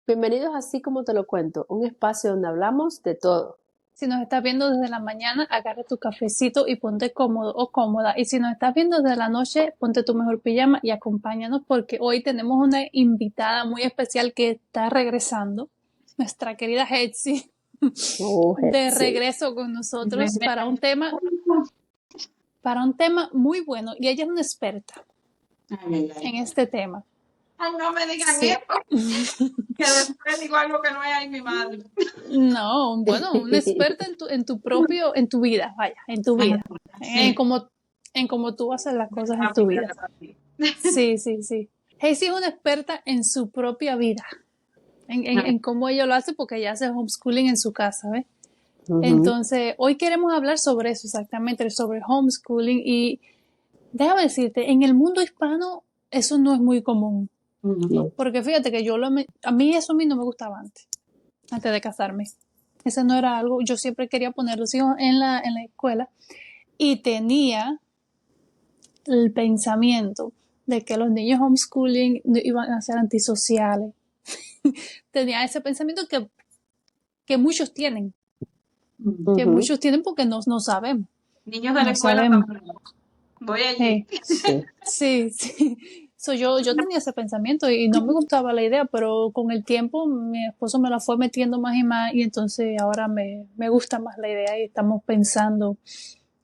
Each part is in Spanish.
Bienvenidos a Así Como Te Lo Cuento, un espacio donde hablamos de todo. Si nos estás viendo desde la mañana, agarra tu cafecito y ponte cómodo o cómoda. Y si nos estás viendo desde la noche, ponte tu mejor pijama y acompáñanos porque hoy tenemos una invitada muy especial que está regresando, nuestra querida Hetzi, de Sí. regreso con nosotros para un tema muy bueno. Y ella es una experta Ay, ay, en ay. este tema. Ay, no me digan Sí. eso, que después digo algo que no es ahí mi madre. No, bueno, una experta en tu vida, vaya, en tu vida, Sí. en cómo tú haces las cosas en tu vida. Sí, sí, sí. Hazy es una experta en su propia vida, en cómo ella lo hace porque ella hace homeschooling en su casa, ¿ves? Entonces, hoy queremos hablar sobre eso exactamente, sobre homeschooling y déjame decirte, en el mundo hispano eso no es muy común, No. porque fíjate que a mí eso a mí no me gustaba antes de casarme. Ese no era algo, yo siempre quería poner los hijos en la escuela y tenía el pensamiento de que los niños homeschooling iban a ser antisociales. Tenía ese pensamiento que muchos tienen, que muchos tienen porque no sabemos. Niños de la No escuela sabemos. también. Voy allí. Sí. Sí, sí. Yo tenía ese pensamiento y no me gustaba la idea, pero con el tiempo mi esposo me la fue metiendo más y más y entonces ahora me gusta más la idea y estamos pensando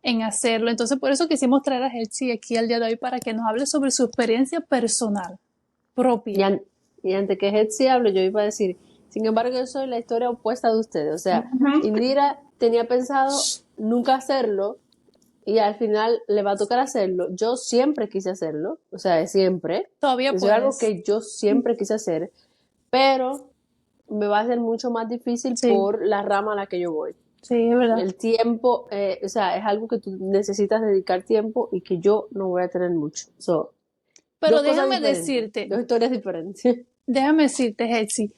en hacerlo. Entonces por eso quisimos traer a Hetzi aquí al día de hoy para que nos hable sobre su experiencia personal, propia. Y antes que Hetzi hable, yo iba a decir, sin embargo, yo soy la historia opuesta de ustedes. O sea, Indira tenía pensado nunca hacerlo y al final le va a tocar hacerlo. Yo siempre quise hacerlo, o sea, siempre. Todavía Eso es algo puedes. que yo siempre quise hacer, pero me va a ser mucho más difícil Sí, por la rama a la que yo voy. sí, es verdad. El tiempo, o sea, es algo que tú necesitas dedicar tiempo y que yo no voy a tener mucho. So, Pero dos cosas diferentes, dos historias diferentes. déjame decirte, Hetzi,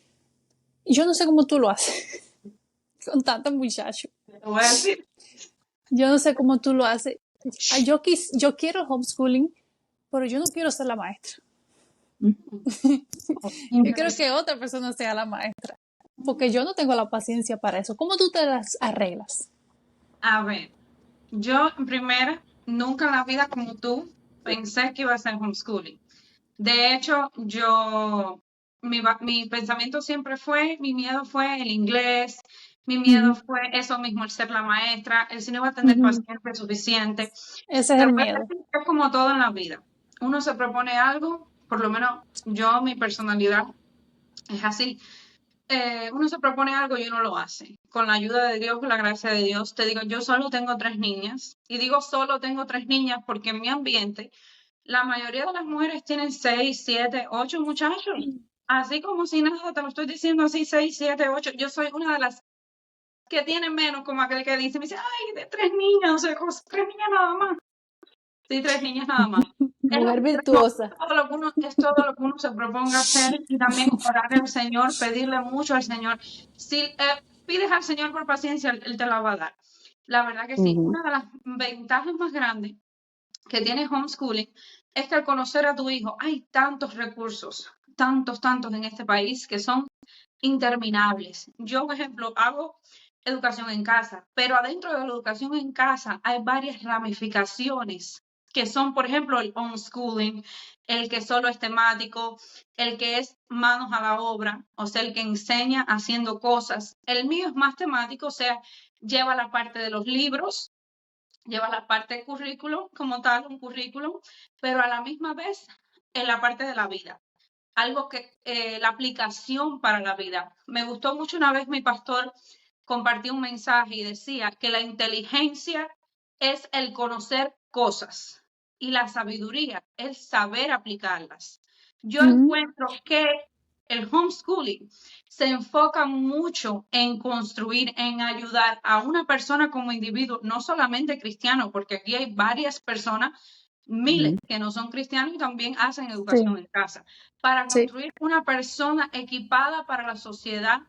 yo no sé cómo tú lo haces con tantos muchachos. Te voy a decir. Yo no sé cómo tú lo haces. Yo quiero homeschooling, pero yo no quiero ser la maestra. Yo quiero que otra persona sea la maestra, porque yo no tengo la paciencia para eso. ¿Cómo tú te las arreglas? A ver, yo en primera, nunca en la vida como tú pensé que iba a ser homeschooling. De hecho, mi pensamiento siempre fue, mi miedo fue el inglés, mi miedo fue eso mismo, el ser la maestra, el si no iba a tener paciencia suficiente. Ese es Te el voy a miedo. decir que es como todo en la vida. Uno se propone algo, por lo menos yo, mi personalidad es así. Uno se propone algo y uno lo hace. Con la ayuda de Dios, con la gracia de Dios, te digo, yo solo tengo 3 niñas. Y digo solo tengo 3 niñas porque en mi ambiente la mayoría de las mujeres tienen 6, 7, 8 muchachos. Así como si nada, te lo estoy diciendo así, 6, 7, 8. Yo soy una de las que tienen menos, como aquel que dice, me dice, ay, de 3 niñas, o sea, 3 niñas nada más. Sí, 3 niñas nada más. Mujer virtuosa. Es todo lo que uno se proponga hacer y también orar al Señor, pedirle mucho al Señor. Si pides al Señor por paciencia, Él te la va a dar. La verdad que sí. Una de las ventajas más grandes que tiene homeschooling es que al conocer a tu hijo hay tantos recursos, tantos en este país que son interminables. Yo, por ejemplo, hago educación en casa, pero adentro de la educación en casa hay varias ramificaciones que son, por ejemplo, el homeschooling, el que solo es temático, el que es manos a la obra, o sea, el que enseña haciendo cosas. El mío es más temático, o sea, lleva la parte de los libros, lleva la parte de currículum como tal, un currículum, pero a la misma vez en la parte de la vida. Algo que la aplicación para la vida. Me gustó mucho una vez mi pastor compartió un mensaje y decía que la inteligencia es el conocer cosas y la sabiduría es saber aplicarlas. Yo encuentro que el homeschooling se enfoca mucho en construir, en ayudar a una persona como individuo, no solamente cristiano, porque aquí hay varias personas, miles que no son cristianos y también hacen educación en casa, para construir una persona equipada para la sociedad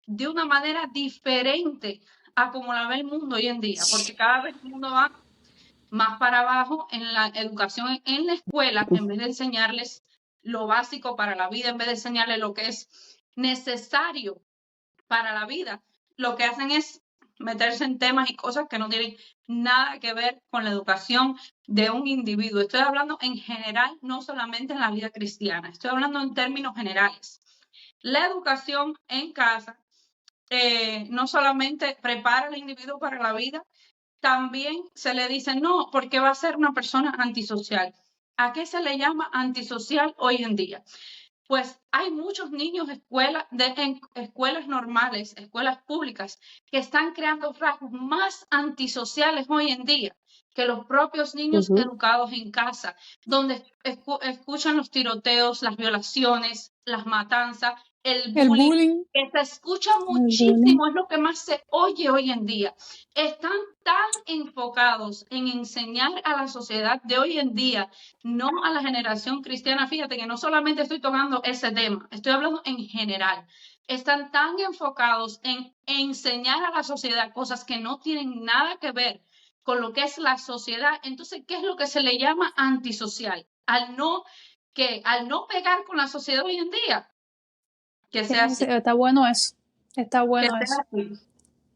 de una manera diferente a como la ve el mundo hoy en día, porque cada vez el mundo va más para abajo en la educación en la escuela, en vez de enseñarles lo básico para la vida, en vez de enseñarles lo que es necesario para la vida, lo que hacen es meterse en temas y cosas que no tienen nada que ver con la educación de un individuo. Estoy hablando en general, no solamente en la vida cristiana, estoy hablando en términos generales. La educación en casa no solamente prepara al individuo para la vida, también se le dice, no, porque va a ser una persona antisocial. ¿A qué se le llama antisocial hoy en día? Pues hay muchos niños en escuelas normales, escuelas públicas, que están creando rasgos más antisociales hoy en día que los propios niños educados en casa, donde escuchan los tiroteos, las violaciones, las matanzas, el bullying, que se escucha muchísimo, es lo que más se oye hoy en día. Están tan enfocados en enseñar a la sociedad de hoy en día, no a la generación cristiana. Fíjate que no solamente estoy tocando ese tema, estoy hablando en general. Están tan enfocados en enseñar a la sociedad cosas que no tienen nada que ver con lo que es la sociedad. Entonces, ¿qué es lo que se le llama antisocial? Al no pegar con la sociedad hoy en día. Que sea así. Está bueno eso. Está bueno que sea eso. así.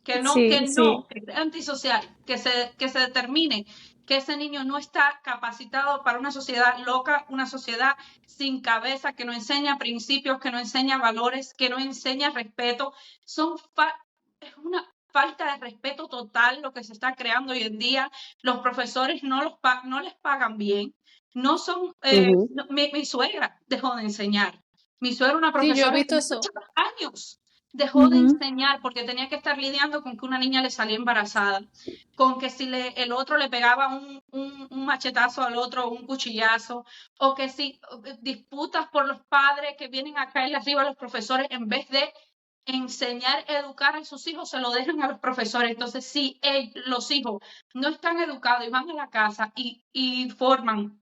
Que no, Sí, que sí. no, que sea antisocial, que se determine que ese niño no está capacitado para una sociedad loca, una sociedad sin cabeza, que no enseña principios, que no enseña valores, que no enseña respeto. Es una falta de respeto total lo que se está creando hoy en día. Los profesores no les pagan bien. No son, mi suegra dejó de enseñar. Mi suegra, una Sí, yo he profesora de visto eso. muchos años, dejó de enseñar porque tenía que estar lidiando con que una niña le salía embarazada, con que si el otro le pegaba un machetazo al otro, un cuchillazo, o que si disputas por los padres que vienen a caerle arriba a los profesores, en vez de enseñar, educar a sus hijos, se lo dejan a los profesores. Entonces, si los hijos no están educados y van a la casa y forman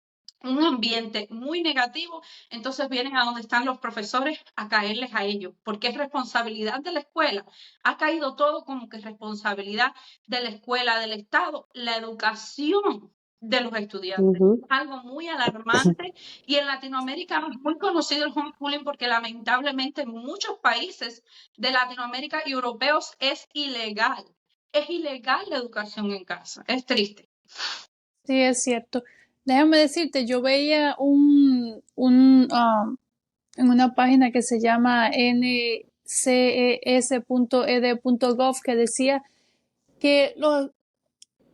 un ambiente muy negativo, entonces vienen a donde están los profesores a caerles a ellos, porque es responsabilidad de la escuela. Ha caído todo como que es responsabilidad de la escuela, del Estado, la educación de los estudiantes. Es algo muy alarmante y en Latinoamérica no es muy conocido el homeschooling porque lamentablemente en muchos países de Latinoamérica y europeos es ilegal. Es ilegal la educación en casa. Es triste. Sí, es cierto. Déjame decirte, yo veía en una página que se llama nces.ed.gov que decía que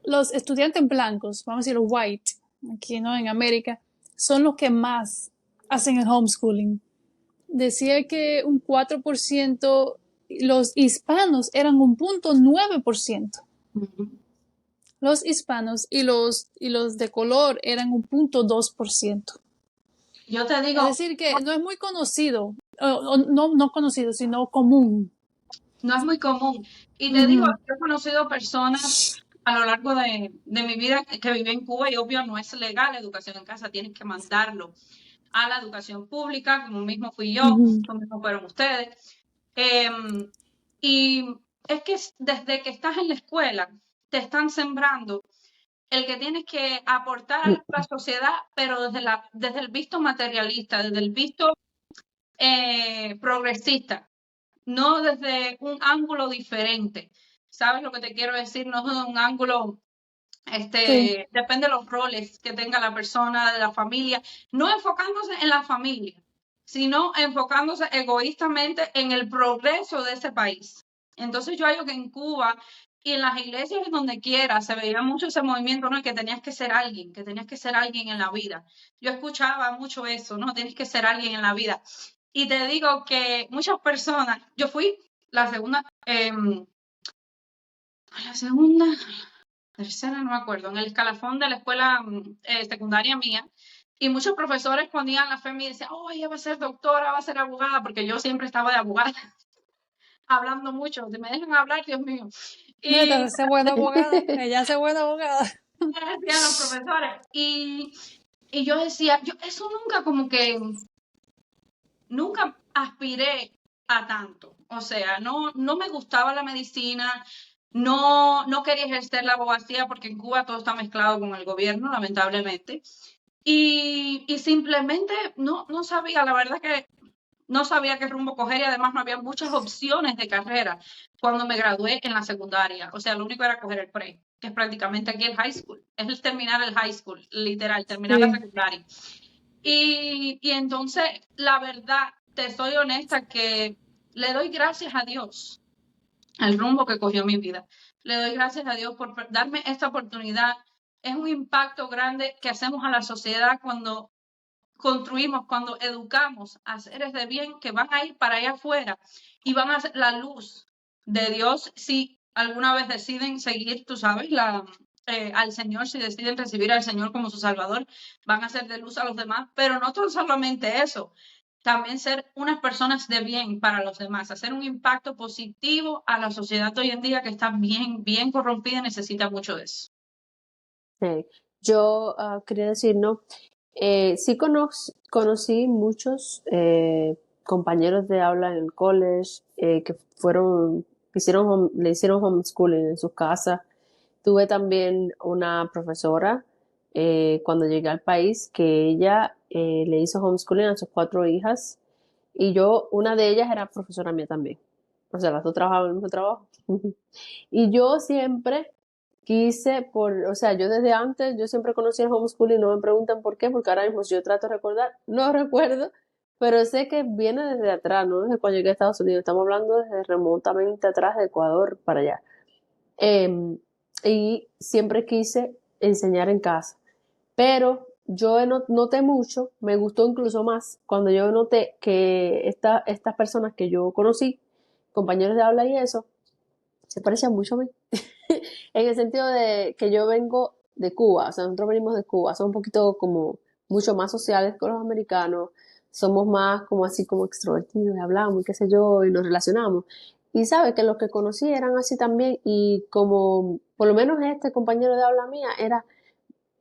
los estudiantes blancos, vamos a decir los white, aquí no en América, son los que más hacen el homeschooling. Decía que un 4%, los hispanos eran un 0.9%. Los hispanos y los de color eran un 0.2%. Yo te digo. Es decir, que no es muy conocido, no conocido, sino común. No es muy común. Y te digo, yo he conocido personas a lo largo de mi vida que viví en Cuba y obvio no es legal la educación en casa, tienes que mandarlo a la educación pública, como mismo fui yo, como mismo fueron ustedes. Y es que desde que estás en la escuela te están sembrando el que tienes que aportar a la sociedad, pero desde el visto materialista, desde el visto progresista, no desde un ángulo diferente. ¿Sabes lo que te quiero decir? No desde un ángulo, Sí. depende de los roles que tenga la persona, de la familia, no enfocándose en la familia, sino enfocándose egoístamente en el progreso de ese país. Entonces yo hallo que en Cuba y en las iglesias, en donde quiera, se veía mucho ese movimiento, ¿no? Que tenías que ser alguien, que tenías que ser alguien en la vida. Yo escuchaba mucho eso, ¿no? Tienes que ser alguien en la vida. Y te digo que muchas personas, yo fui la segunda, tercera, no me acuerdo, en el escalafón de la escuela secundaria mía, y muchos profesores ponían la fe en mí y decían, oh, ella va a ser doctora, va a ser abogada, porque yo siempre estaba de abogada, hablando mucho, si me dejan hablar, Dios mío. Y ella se buena abogada, ella se buena abogada. Decían los profesores, y yo decía, yo eso nunca como que, nunca aspiré a tanto, o sea, no me gustaba la medicina, no quería ejercer la abogacía porque en Cuba todo está mezclado con el gobierno, lamentablemente, y simplemente no sabía, la verdad que no sabía qué rumbo coger y además no había muchas opciones de carrera cuando me gradué en la secundaria. O sea, lo único era coger el pre, que es prácticamente aquí el high school. Es el terminar el high school, literal, terminar la secundaria. Y entonces, la verdad, te soy honesta que le doy gracias a Dios al rumbo que cogió mi vida. Le doy gracias a Dios por darme esta oportunidad. Es un impacto grande que hacemos a la sociedad cuando construimos, cuando educamos a seres de bien que van a ir para allá afuera y van a ser la luz de Dios si alguna vez deciden seguir, tú sabes, al Señor, si deciden recibir al Señor como su Salvador, van a ser de luz a los demás, pero no solamente eso, también ser unas personas de bien para los demás, hacer un impacto positivo a la sociedad de hoy en día que está bien, bien corrompida y necesita mucho de eso. Sí. Yo quería decir, ¿no? Sí conocí muchos compañeros de aula en el college que le hicieron homeschooling en sus casas. Tuve también una profesora cuando llegué al país que ella le hizo homeschooling a sus 4 hijas y una de ellas era profesora mía también. O sea, las dos trabajaban en el mismo trabajo. Y yo siempre o sea, yo desde antes, yo siempre conocí el homeschooling, no me preguntan por qué, porque ahora mismo si yo trato de recordar, no recuerdo, pero sé que viene desde atrás, ¿no? Desde cuando llegué a Estados Unidos, estamos hablando desde remotamente atrás de Ecuador para allá. Y siempre quise enseñar en casa, pero yo noté mucho, me gustó incluso más cuando yo noté que estas personas que yo conocí, compañeros de habla y eso, se parecían mucho a mí. En el sentido de que yo vengo de Cuba, o sea, nosotros venimos de Cuba, somos un poquito como mucho más sociales con los americanos, somos más como así como extrovertidos, y hablamos y qué sé yo, y nos relacionamos. Y sabe que los que conocí eran así también, y como por lo menos este compañero de habla mía era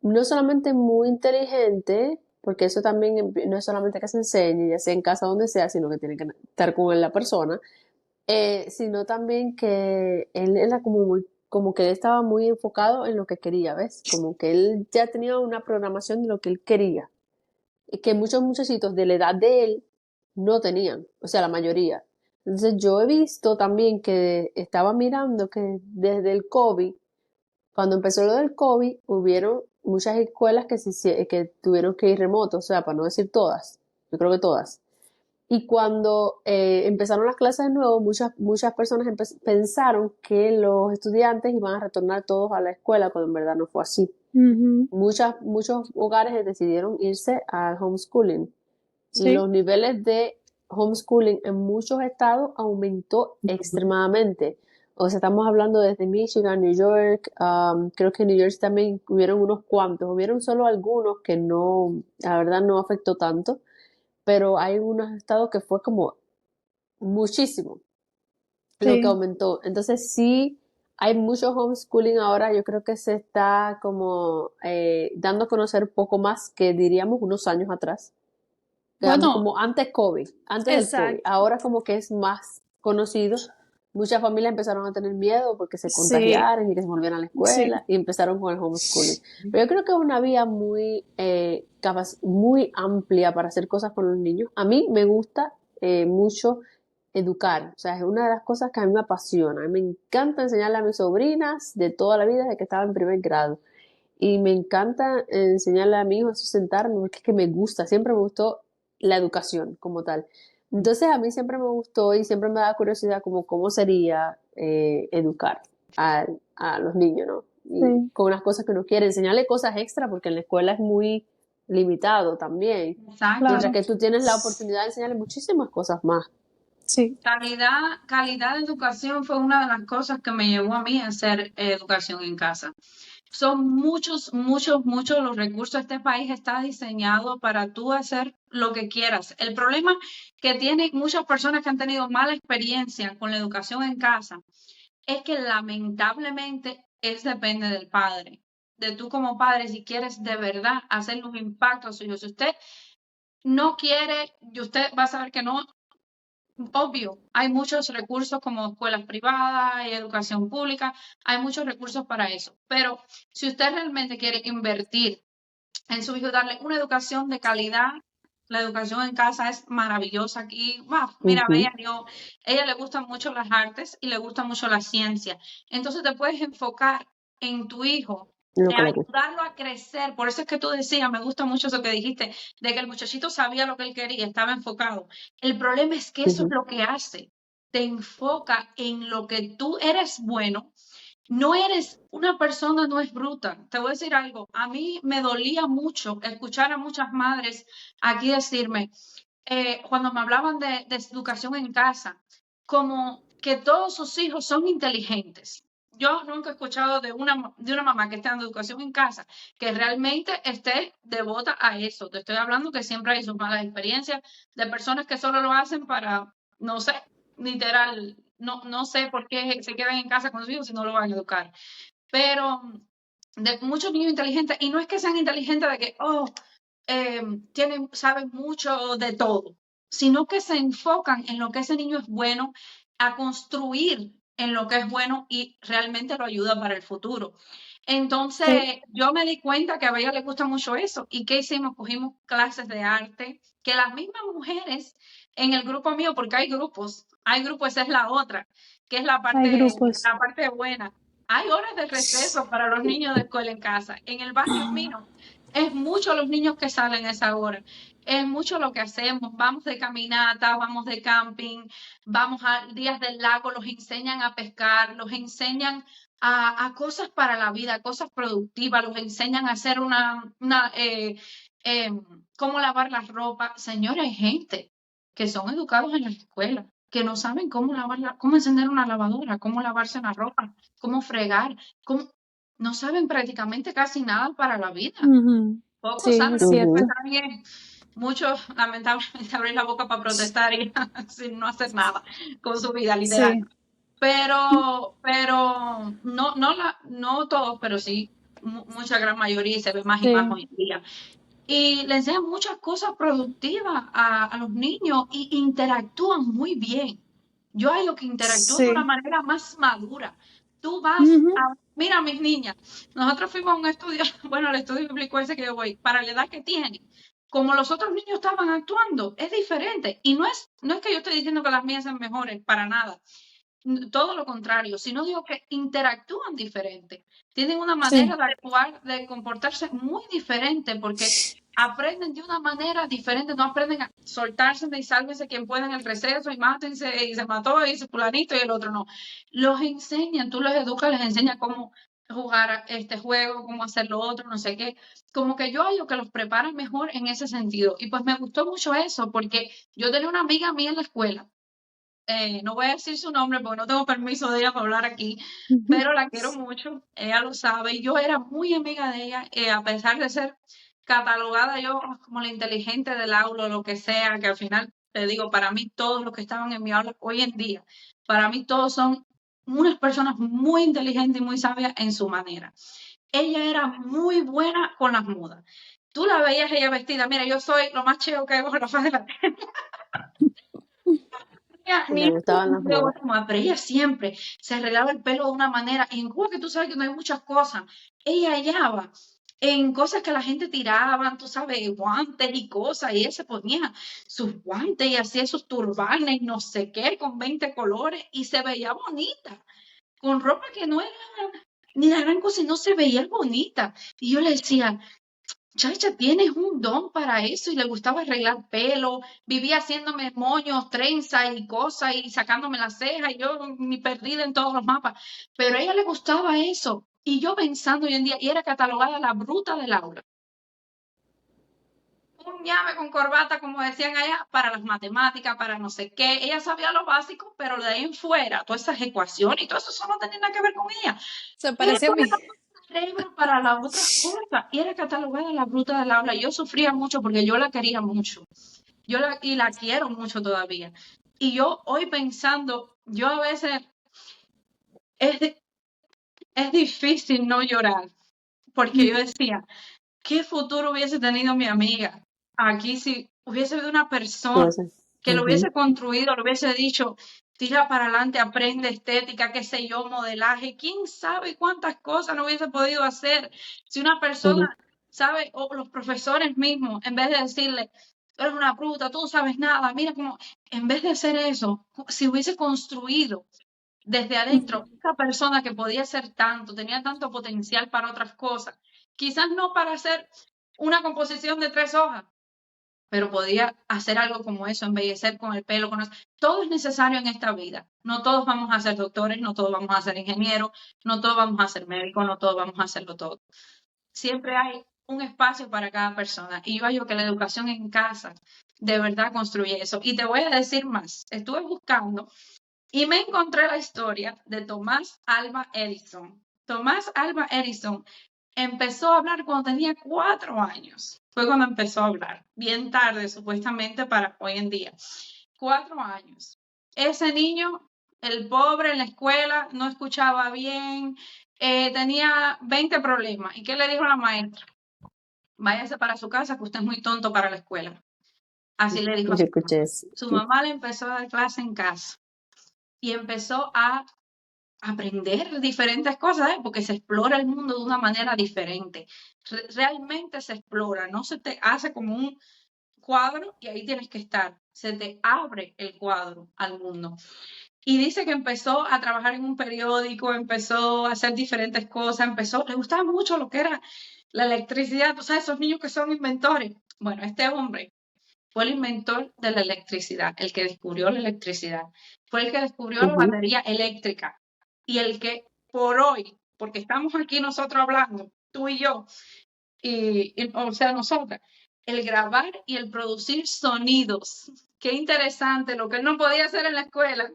no solamente muy inteligente, porque eso también no es solamente que se enseñe, ya sea en casa o donde sea, sino que tiene que estar con la persona, sino también que él era como que él estaba muy enfocado en lo que quería, ¿ves? Como que él ya tenía una programación de lo que él quería, y que muchos muchachitos de la edad de él no tenían, o sea, la mayoría. Entonces yo he visto también que estaba mirando que desde el COVID, cuando empezó lo del COVID, hubieron muchas escuelas que tuvieron que ir remotos, o sea, para no decir todas, yo creo que todas. Y cuando empezaron las clases de nuevo, muchas personas pensaron que los estudiantes iban a retornar todos a la escuela, cuando en verdad no fue así. Muchos hogares decidieron irse al homeschooling. Sí. Los niveles de homeschooling en muchos estados aumentó extremadamente. O sea, estamos hablando desde Michigan, New York, creo que en New York también hubieron unos cuantos, hubieron solo algunos que no, la verdad no afectó tanto, pero hay unos estados que fue como muchísimo lo Sí. que aumentó. Entonces sí, hay mucho homeschooling ahora, yo creo que se está como dando a conocer poco más que diríamos unos años atrás. Bueno, Como antes COVID, antes del COVID. exacto. Ahora como que es más conocido. Muchas familias empezaron a tener miedo porque se Sí, contagiaran y que se volvieran a la sí, escuela y empezaron con el homeschooling. Pero yo creo que es una vía muy amplia para hacer cosas con los niños. A mí me gusta mucho educar. O sea, es una de las cosas que a mí me apasiona. A mí me encanta enseñarle a mis sobrinas de toda la vida desde que estaba en primer grado. Y me encanta enseñarle a mi hijo a sentarme porque es que me gusta, siempre me gustó la educación como tal. Entonces a mí siempre me gustó y siempre me da curiosidad como cómo sería educar a los niños, ¿no? Y sí. con unas cosas que uno quiere, enseñarle cosas extra porque en la escuela es muy limitado también. Exacto. Mientras Claro. que tú tienes la oportunidad de enseñarle muchísimas cosas más. Sí. Calidad de educación fue una de las cosas que me llevó a mí a hacer educación en casa. Son muchos los recursos. Este país está diseñado para tú hacer lo que quieras. El problema que tienen muchas personas que han tenido mala experiencia con la educación en casa es que lamentablemente depende del padre. De tú como padre, si quieres de verdad hacer un impacto a su hijo. Si usted no quiere, y usted va a saber que no. Obvio, hay muchos recursos como escuelas privadas y educación pública, hay muchos recursos para eso, pero si usted realmente quiere invertir en su hijo, darle una educación de calidad, La educación en casa es maravillosa aquí. Mira, Bella, ella le gustan mucho las artes y le gusta mucho la ciencia. Entonces te puedes enfocar en tu hijo, Lo en que le gusta. ayudarlo a crecer. Por eso es que tú decías, me gusta mucho eso que dijiste, de que el muchachito sabía lo que él quería, estaba enfocado. El problema es que eso es lo que hace. Te enfoca en lo que tú eres bueno. No eres una persona, no es bruta. Te voy a decir algo. A mí me dolía mucho escuchar a muchas madres aquí decirme, cuando me hablaban de educación en casa, como que todos sus hijos son inteligentes. Yo nunca he escuchado de una mamá que está en educación en casa que realmente esté devota a eso. Te estoy hablando que siempre hay sus malas experiencias de personas que solo lo hacen para, no sé, literal, no sé por qué se quedan en casa con sus hijos si no lo van a educar. Pero de muchos niños inteligentes, y no es que sean inteligentes de que, saben mucho de todo, sino que se enfocan en lo que ese niño es bueno, a construir en lo que es bueno y realmente lo ayuda para el futuro. Entonces, yo me di cuenta que a Bella le gusta mucho eso. ¿Y qué hicimos? Cogimos clases de arte, que las mismas mujeres en el grupo mío, porque hay grupos, esa es la otra, que es Hay grupos. la parte buena. Hay horas de receso para los niños de escuela en casa. En el barrio mío es mucho los niños que salen a esa hora. Es mucho lo que hacemos. Vamos de caminata, vamos de camping, vamos a días del lago, los enseñan a pescar, los enseñan a cosas para la vida, cosas productivas, los enseñan a hacer cómo lavar la ropa. Señora, hay gente que son educados en la escuela, que no saben cómo encender una lavadora, cómo lavarse la ropa, cómo fregar, no saben prácticamente casi nada para la vida. Pocos Sí, saben. es cierto. También muchos, lamentablemente, abrir la boca para protestar y sin no hacer nada con su vida, literal. Sí, Pero no todos, pero sí, mucha gran mayoría y se ve más y más sí, hoy en día. Y le enseñan muchas cosas productivas a los niños y interactúan muy bien. Yo hay lo que interactúan de una sí. manera más madura. Tú vas Ujú. mira, mis niñas, nosotros fuimos a un estudio, bueno, el estudio bíblico ese que yo voy, para la edad que tienen. Como los otros niños estaban actuando, es diferente. Y no es que yo estoy diciendo que las mías sean mejores, para nada. Todo lo contrario, sino digo que interactúan diferente, tienen una manera Sí, de actuar, de comportarse muy diferente, porque aprenden de una manera diferente, no aprenden a soltarse de y sálvense quien pueda en el receso y mátense y se mató y ese fulanito y el otro no. Los enseñan, tú los educas, les enseñas cómo jugar a este juego, cómo hacer lo otro, no sé qué. Como que yo hallo que los preparan mejor en ese sentido. Y pues me gustó mucho eso, porque yo tenía una amiga mía en la escuela, no voy a decir su nombre porque no tengo permiso de ella para hablar aquí, ujú, pero la quiero mucho, ella lo sabe, y yo era muy amiga de ella, a pesar de ser catalogada yo como la inteligente del aula o lo que sea, que al final, te digo, para mí todos los que estaban en mi aula hoy en día, para mí todos son unas personas muy inteligentes y muy sabias en su manera. Ella era muy buena con las mudas. Tú la veías ella vestida, mira, yo soy lo más cheo que hago en la faz de la Le gustaban las modas. pero ella siempre se arreglaba el pelo de una manera. En Cuba, que tú sabes que no hay muchas cosas, ella hallaba en cosas que la gente tiraba, tú sabes, guantes y cosas, y ella se ponía sus guantes y hacía sus turbanes, no sé qué, con 20 colores, y se veía bonita, con ropa que no era ni la gran cosa, y no se veía bonita. Y yo le decía, chacha, tienes un don para eso, y le gustaba arreglar pelo, vivía haciéndome moños, trenzas y cosas y sacándome las cejas y yo ni perdida en todos los mapas, pero a ella le gustaba eso y yo pensando hoy en día, y era catalogada la bruta del aula. Un llave con corbata, como decían allá, para las matemáticas, para no sé qué. Ella sabía lo básico, pero de ahí en fuera, todas esas ecuaciones y todo eso no tenía nada que ver con ella. se Pero parece a mí. cerebro para las otras cosas. Y era catalogada la bruta del aula. Yo sufría mucho porque yo la quería mucho. Y la quiero mucho todavía. Y yo hoy pensando, yo a veces es, es difícil no llorar, porque yo decía, ¿qué futuro hubiese tenido mi amiga aquí si hubiese habido una persona que lo hubiese construido, lo hubiese dicho, tira para adelante, aprende estética, qué sé yo, modelaje, quién sabe cuántas cosas no hubiese podido hacer si una persona, ¿sabe? O los profesores mismos, en vez de decirle, tú eres una bruta, tú no sabes nada, mira cómo, en vez de hacer eso, si hubiese construido desde adentro, esa persona que podía ser tanto, tenía tanto potencial para otras cosas, quizás no para hacer una composición de 3 hojas, pero podía hacer algo como eso, embellecer con el pelo, todo es necesario en esta vida. No todos vamos a ser doctores, no todos vamos a ser ingenieros, no todos vamos a ser médicos, no todos vamos a hacerlo todo. Siempre hay un espacio para cada persona. Y yo hallo que la educación en casa de verdad construye eso. Y te voy a decir más. Estuve buscando y me encontré la historia de Tomás Alva Edison. Tomás Alva Edison empezó a hablar cuando tenía 4 años. Fue cuando empezó a hablar. Bien tarde, supuestamente, para hoy en día. 4 años. Ese niño, el pobre en la escuela, no escuchaba bien, tenía 20 problemas. ¿Y qué le dijo la maestra? Váyase para su casa, que usted es muy tonto para la escuela. Así le dijo a Yo escuché eso. su mamá. Le empezó a dar clase en casa y empezó a aprender diferentes cosas, porque se explora el mundo de una manera diferente. Realmente se explora, no se te hace como un cuadro y ahí tienes que estar. Se te abre el cuadro al mundo. Y dice que empezó a trabajar en un periódico, empezó a hacer diferentes cosas, le gustaba mucho lo que era la electricidad. Tú sabes, esos niños que son inventores. Bueno, este hombre fue el inventor de la electricidad, el que descubrió la electricidad. Fue el que descubrió la batería eléctrica. Y el que por hoy, porque estamos aquí nosotros hablando, tú y yo, o sea, nosotras, el grabar y el producir sonidos. Qué interesante, lo que él no podía hacer en la escuela.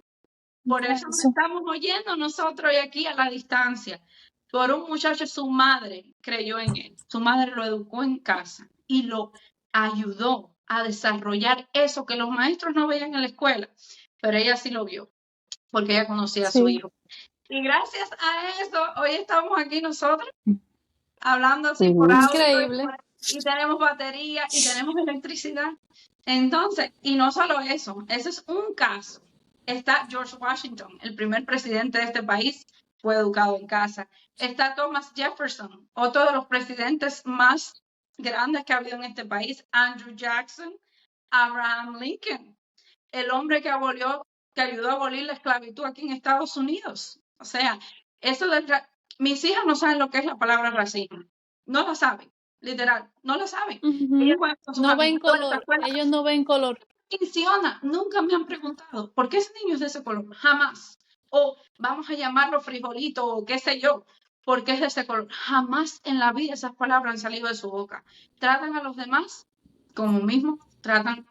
Por eso nos estamos oyendo nosotros y aquí a la distancia. Por un muchacho, su madre creyó en él. Su madre lo educó en casa y lo ayudó a desarrollar eso que los maestros no veían en la escuela, pero ella sí lo vio, porque ella conocía a su hijo. Y gracias a eso, hoy estamos aquí nosotros, hablando así por audio. Increíble. Y tenemos batería y tenemos electricidad. Entonces, y no solo eso, ese es un caso. Está George Washington, el primer presidente de este país, fue educado en casa. Está Thomas Jefferson, otro de los presidentes más grandes que ha habido en este país. Andrew Jackson, Abraham Lincoln, el hombre que ayudó a abolir la esclavitud aquí en Estados Unidos. O sea, mis hijas no saben lo que es la palabra racismo. No lo saben, literal, no lo saben. Ellos no ven color, ellos no ven color. Funciona, nunca me han preguntado, ¿por qué ese niño es de ese color? Jamás. O vamos a llamarlo frijolito o qué sé yo, ¿por qué es de ese color? Jamás en la vida esas palabras han salido de su boca. Tratan a los demás como mismo tratan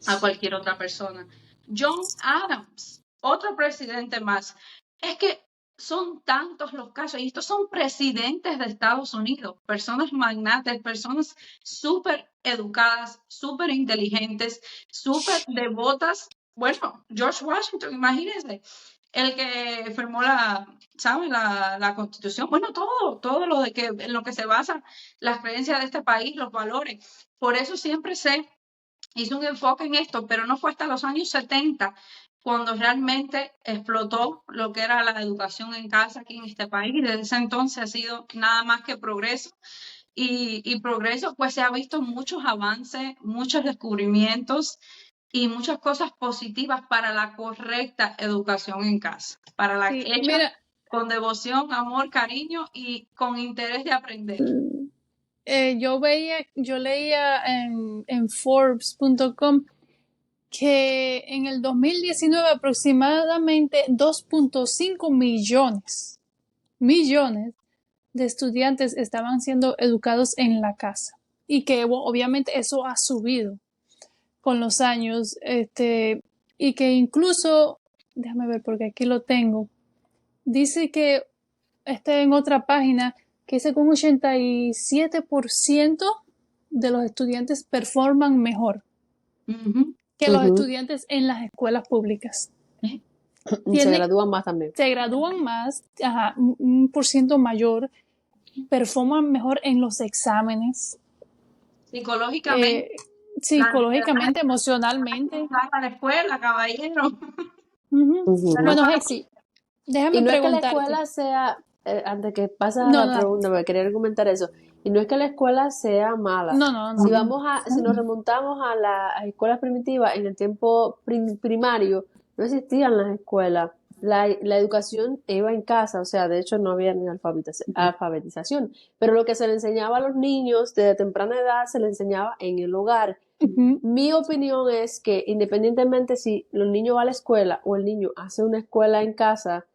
a cualquier otra persona. John Adams, otro presidente más. Es que son tantos los casos, y estos son presidentes de Estados Unidos, personas magnates, personas súper educadas, súper inteligentes, súper devotas. Bueno, George Washington, imagínense, el que firmó la Constitución. Bueno, todo lo de en lo que se basa las creencias de este país, los valores. Por eso siempre se hizo un enfoque en esto, pero no fue hasta los años 70 cuando realmente explotó lo que era la educación en casa aquí en este país. Desde ese entonces ha sido nada más que progreso. Y progreso, pues se ha visto muchos avances, muchos descubrimientos y muchas cosas positivas para la correcta educación en casa, para la que hecha con devoción, amor, cariño y con interés de aprender. Yo leía en Forbes.com que en el 2019 aproximadamente 2.5 millones de estudiantes estaban siendo educados en la casa y que obviamente eso ha subido con los años, y que incluso, déjame ver porque aquí lo tengo, dice que en otra página que dice que un 87% de los estudiantes performan mejor que los estudiantes en las escuelas públicas. Se gradúan más también. Se gradúan más, un % mayor, performan mejor en los exámenes. Psicológicamente, emocionalmente. A la escuela, caballero. Bueno, Hexy, déjame preguntarte. No es que la escuela sea, antes que pases a la pregunta, me quería argumentar eso, Y no es que la escuela sea mala. No. Si nos remontamos a las escuelas primitivas, en el tiempo primario, no existían las escuelas. La educación iba en casa, o sea, de hecho no había ni alfabetización. Pero lo que se le enseñaba a los niños desde temprana edad se le enseñaba en el hogar. Mi opinión es que independientemente si los niños van a la escuela o el niño hace una escuela en casa,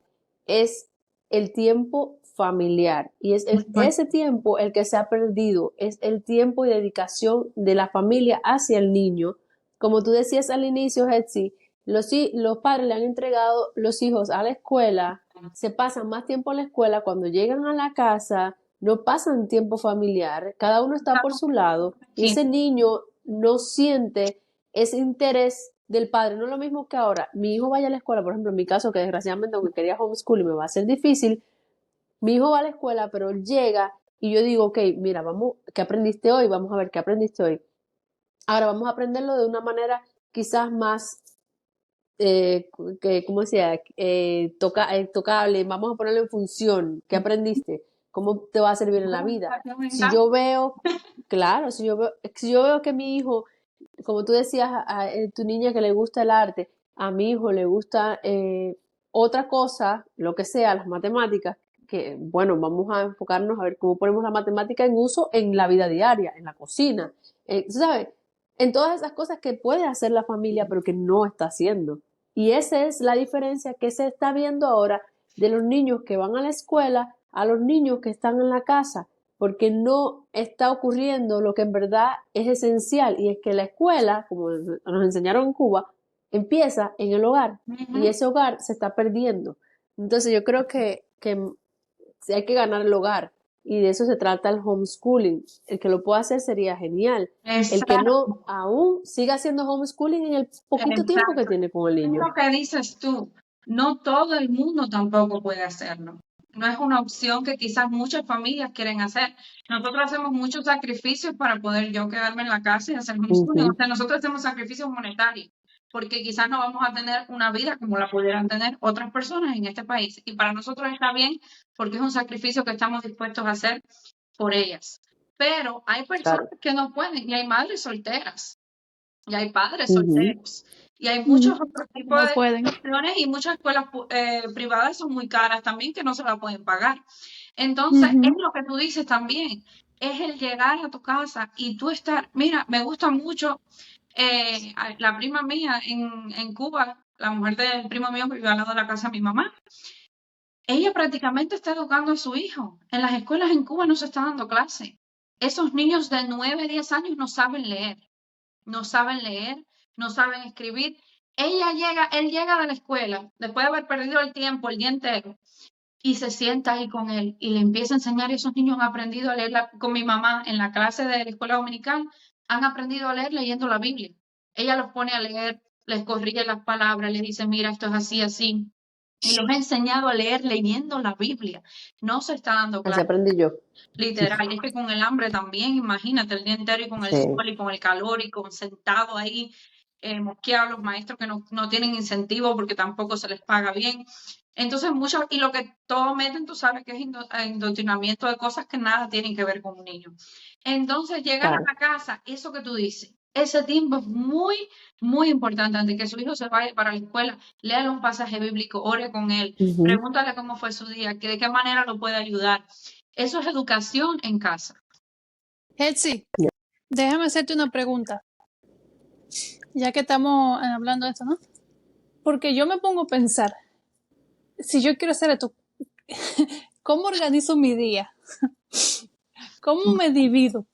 es el tiempo familiar y es ese tiempo el que se ha perdido, es el tiempo y dedicación de la familia hacia el niño. Como tú decías al inicio, Hetzi, los padres le han entregado los hijos a la escuela, se pasan más tiempo en la escuela, cuando llegan a la casa no pasan tiempo familiar, cada uno está por su lado y ese niño no siente ese interés del padre. No es lo mismo que ahora mi hijo vaya a la escuela, por ejemplo, en mi caso, que desgraciadamente aunque quería homeschool y me va a ser difícil, mi hijo va a la escuela, pero él llega y yo digo, ok, mira, vamos, ¿qué aprendiste hoy? Vamos a ver qué aprendiste hoy. Ahora vamos a aprenderlo de una manera quizás más, ¿cómo decía? Tocable, vamos a ponerlo en función. ¿Qué aprendiste? ¿Cómo te va a servir en la vida? Si yo veo, claro, si yo veo que mi hijo, como tú decías, a tu niña que le gusta el arte, a mi hijo le gusta otra cosa, lo que sea, las matemáticas, que bueno, vamos a enfocarnos a ver cómo ponemos la matemática en uso en la vida diaria, en la cocina, ¿sabes? En todas esas cosas que puede hacer la familia, pero que no está haciendo. Y esa es la diferencia que se está viendo ahora de los niños que van a la escuela a los niños que están en la casa, porque no está ocurriendo lo que en verdad es esencial, y es que la escuela, como nos enseñaron en Cuba, empieza en el hogar, y ese hogar se está perdiendo. Entonces yo creo que hay que ganar el hogar, y de eso se trata el homeschooling. El que lo pueda hacer sería genial. El que no, aún siga haciendo homeschooling en el poquito tiempo que tiene con el niño. Es lo que dices tú, no todo el mundo tampoco puede hacerlo. No es una opción que quizás muchas familias quieren hacer. Nosotros hacemos muchos sacrificios para poder yo quedarme en la casa y hacer homeschooling. O sea, nosotros hacemos sacrificios monetarios, porque quizás no vamos a tener una vida como la pudieran tener otras personas en este país. Y para nosotros está bien, porque es un sacrificio que estamos dispuestos a hacer por ellas. Pero hay personas que no pueden, y hay madres solteras, y hay padres solteros, y hay muchos otros tipos de opciones, y muchas escuelas privadas son muy caras también, que no se la pueden pagar. Entonces, es lo que tú dices también, es el llegar a tu casa y tú estar, mira, me gusta mucho la prima mía en Cuba, la mujer del primo mío que vive al lado de la casa de mi mamá. Ella prácticamente está educando a su hijo. En las escuelas en Cuba no se está dando clase. Esos niños de 9, 10 años no saben leer, no saben leer, no saben escribir. Él llega de la escuela, después de haber perdido el tiempo el día entero, y se sienta ahí con él y le empieza a enseñar. Y esos niños han aprendido a leer con mi mamá en la clase de la escuela dominical, han aprendido a leer leyendo la Biblia. Ella los pone a leer, les corrige las palabras, les dice, mira, esto es así, así. Y los ha enseñado a leer leyendo la Biblia. No se está dando clase. Así aprendí yo. Literal, es que con el hambre también, imagínate, el día entero y con el sol y con el calor y con sentado ahí, mosqueados, los maestros que no tienen incentivo porque tampoco se les paga bien. Entonces, y lo que todos meten, tú sabes que es indoctrinamiento de cosas que nada tienen que ver con un niño. Entonces, llegar a la casa, eso que tú dices, ese tiempo es muy, muy importante. Antes que su hijo se vaya para la escuela, léale un pasaje bíblico, ore con él, pregúntale cómo fue su día, de qué manera lo puede ayudar. Eso es educación en casa. Hetzi, déjame hacerte una pregunta, ya que estamos hablando de esto, ¿no? Porque yo me pongo a pensar, si yo quiero hacer esto, ¿cómo organizo mi día? ¿Cómo me divido?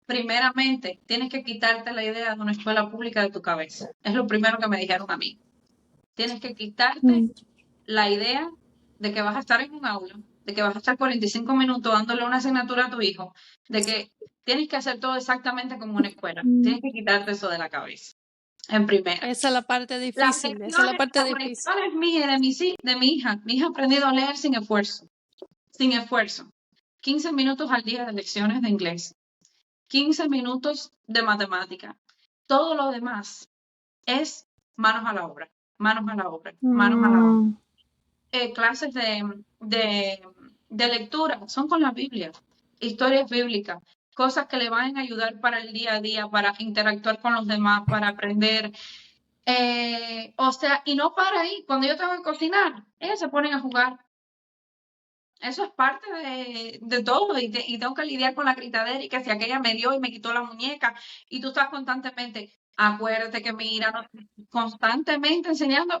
Primeramente, tienes que quitarte la idea de una escuela pública de tu cabeza. Es lo primero que me dijeron a mí. Tienes que quitarte la idea de que vas a estar en un aula, de que vas a estar 45 minutos dándole una asignatura a tu hijo, de que tienes que hacer todo exactamente como una escuela. Tienes que quitarte eso de la cabeza. En primera. Esa es la parte difícil. Esa es la parte difícil. De mi hija. Mi hija ha aprendido a leer sin esfuerzo. Sin esfuerzo. 15 minutos al día de lecciones de inglés. 15 minutos de matemática. Todo lo demás es manos a la obra. Manos a la obra. Manos a la obra. Clases de lectura son con la Biblia. historias bíblicas, cosas que le van a ayudar para el día a día, para interactuar con los demás, para aprender. O sea, y no para ahí. Cuando yo tengo que cocinar, ellas se ponen a jugar. Eso es parte de todo y tengo que lidiar con la gritadera y que si aquella me dio y me quitó la muñeca y tú estás constantemente, acuérdate que mira, constantemente enseñando,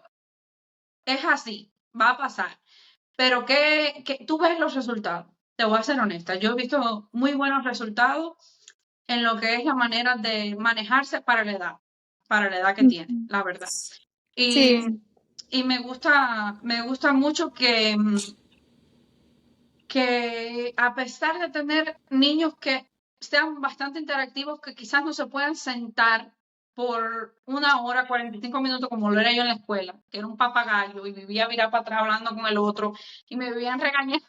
es así, va a pasar. Pero que tú ves los resultados. Te voy a ser honesta, yo he visto muy buenos resultados en lo que es la manera de manejarse para la edad que tiene, la verdad. Y, y me gusta mucho que a pesar de tener niños que sean bastante interactivos, que quizás no se puedan sentar por 1 hora, 45 minutos, como lo era yo en la escuela, que era un papagayo y vivía mirar para atrás hablando con el otro y me vivían regañando.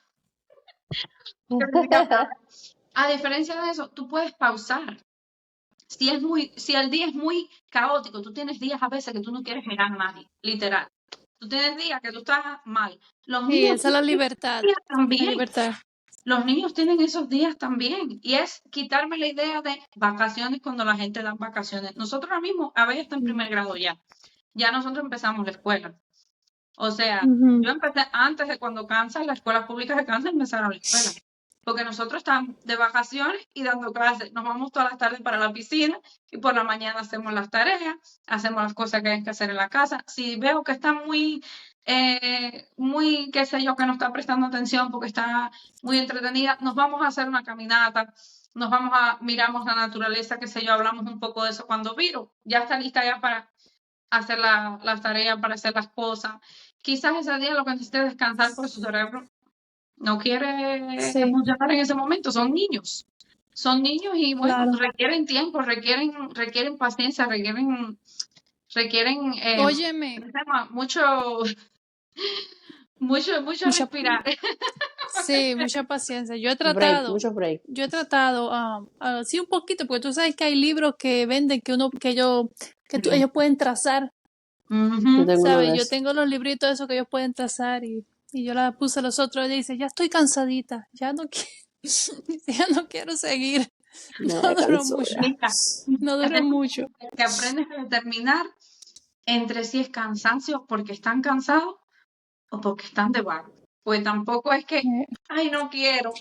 A diferencia de eso, tú puedes pausar. Si el día es muy caótico, tú tienes días a veces que tú no quieres mirar a nadie, literal. Tú tienes días que tú estás mal. Los niños esa es la libertad. también. La libertad. Los niños tienen esos días también. Y es quitarme la idea de vacaciones cuando la gente da vacaciones. Nosotros ahora mismo, a veces está en primer grado ya. Ya nosotros empezamos la escuela. O sea, yo empecé antes de cuando cansan, las escuelas públicas de Kansas empezaron la escuela. Porque nosotros estamos de vacaciones y dando clases. Nos vamos todas las tardes para la piscina y por la mañana hacemos las tareas, hacemos las cosas que hay que hacer en la casa. Si veo que está muy, qué sé yo, que no está prestando atención porque está muy entretenida, nos vamos a hacer una caminata, miramos la naturaleza, qué sé yo, hablamos un poco de eso cuando Viro ya está lista ya para hacer las tareas, para hacer las cosas. Quizás ese día lo que necesite es descansar porque su cerebro no quiere funcionar en ese momento. Son niños y bueno, requieren tiempo, requieren paciencia, requieren Óyeme. mucho respirar. Sí, mucha paciencia. Yo he tratado, muchos breaks. Yo he tratado, sí, un poquito, porque tú sabes que hay libros que venden ellos pueden trazar. ¿Sabes? Yo tengo los libritos esos que ellos pueden trazar y yo la puse los otros días y dice, ya estoy cansadita, ya no quiero seguir. No duró mucho. No duró mucho. Que aprendes a determinar entre si es cansancio porque están cansados o porque están de vago. Pues tampoco es que, ay, no quiero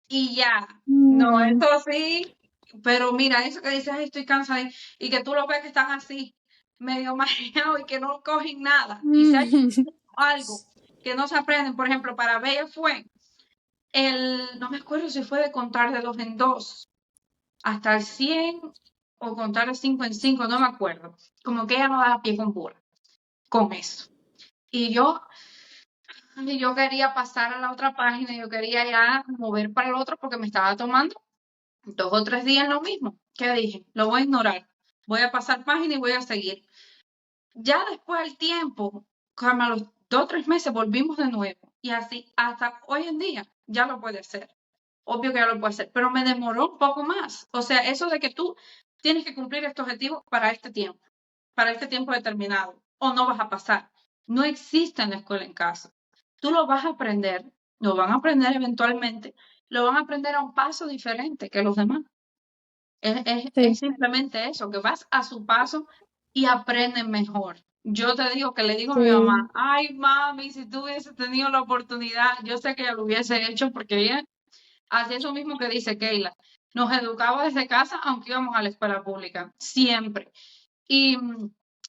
y ya. No, eso sí. Pero mira, eso que dices, ay, estoy cansada y que tú lo ves que están así, medio mareados y que no cogen nada. Y si hay algo que no se aprenden, por ejemplo, para Bella fue no me acuerdo si fue de contar de 2 en 2 hasta el 100 o contar de 5 en 5, no me acuerdo. Como que ella no daba pie con bola con eso. Y yo quería pasar a la otra página, yo quería ya mover para el otro porque me estaba tomando 2 o 3 días lo mismo. ¿Qué dije? Lo voy a ignorar. Voy a pasar página y voy a seguir. Ya después del tiempo, como a los 2 o 3 meses, volvimos de nuevo. Y así, hasta hoy en día, ya lo puede hacer. Obvio que ya lo puede hacer, pero me demoró un poco más. O sea, eso de que tú tienes que cumplir este objetivo para este tiempo determinado, o no vas a pasar. No existe en la escuela en casa. Tú lo vas a aprender, lo van a aprender eventualmente, lo van a aprender a un paso diferente que los demás. Es simplemente eso, que vas a su paso y aprenden mejor. Yo te digo que le digo a mi mamá, ay mami, si tú hubiese tenido la oportunidad, yo sé que ella lo hubiese hecho porque ella hacía eso mismo que dice Keila. Nos educaba desde casa, aunque íbamos a la escuela pública, siempre. Y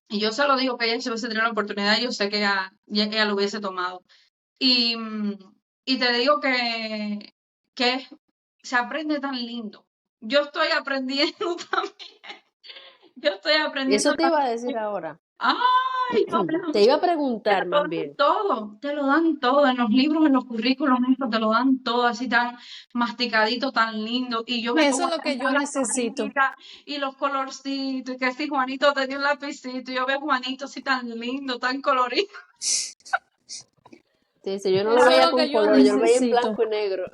yo se lo digo que ella si hubiese tenido la oportunidad, yo sé que ella lo hubiese tomado. Y te digo que se aprende tan lindo. Yo estoy aprendiendo también. Yo estoy aprendiendo. Eso te iba a decir ahora. Ay, te iba a preguntar más bien. Te lo dan todo, en los libros, en los currículos, te lo dan todo así tan masticadito, tan lindo. Y yo eso es lo que yo necesito. Y los colorcitos, y que si Juanito tenía un lapicito, y yo veo a Juanito así tan lindo, tan colorido. Sí, yo no lo veía con color, yo lo veía en blanco y negro.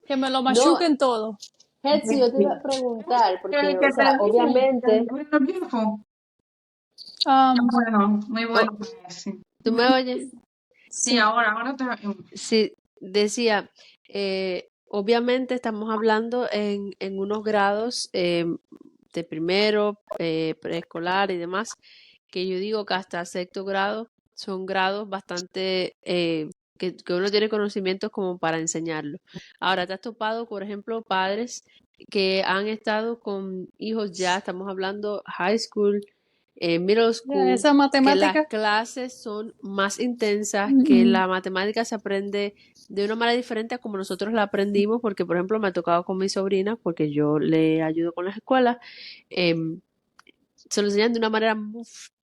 Que me lo machuquen todo. Hetzi, yo te iba a preguntar, porque o sea, obviamente... Bueno, muy bueno. ¿Tú me oyes? Sí, ahora te... Sí, decía, obviamente estamos hablando en unos grados de primero, preescolar y demás, que yo digo que hasta sexto grado son grados bastante que uno tiene conocimientos como para enseñarlo. Ahora, ¿te has topado, por ejemplo, padres que han estado con hijos ya, estamos hablando high school, middle school, Esa que las matemática. clases son más intensas, que la matemática se aprende de una manera diferente a como nosotros la aprendimos, porque por ejemplo me ha tocado con mi sobrina, porque yo le ayudo con las escuelas, se lo enseñan de una manera